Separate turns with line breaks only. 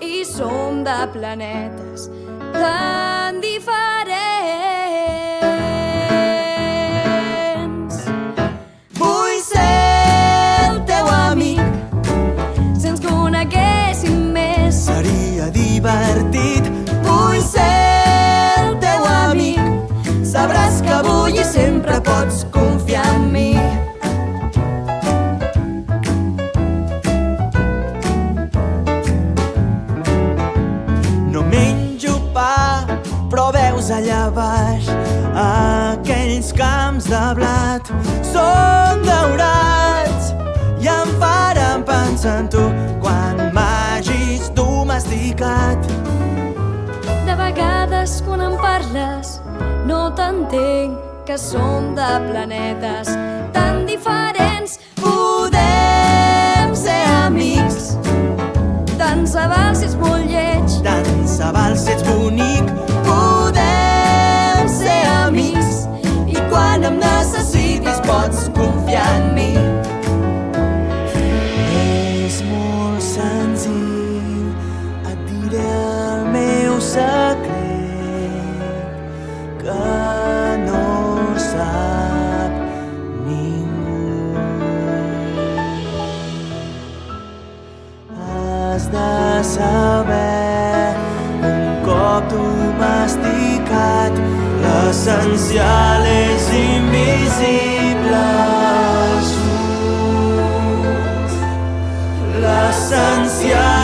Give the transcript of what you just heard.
i som de planetes tan diferents. Vull ser el teu amic si ens coneguéssim més.
Seria divertit.
Vull ser el teu amic, sabràs que avui i sempre pots confiar en mi.
No menjo pa, però veus allà baix aquells camps de blat són daurats i em faran pensar en tu quan m'hagis domesticat.
De vegades quan em parles no t'entenc, que som de planetes tan diferents. Podem ser amics, tant se val si ets molt lleig,
Tant se val si ets bonic.
podem ser amics i quan em necessitis pots confiar en mi.
És molt senzill, et diré el meu secret que no sap ningú. Has de saber, un cop domesticat, l'essencial és invisible als ulls. L'essencial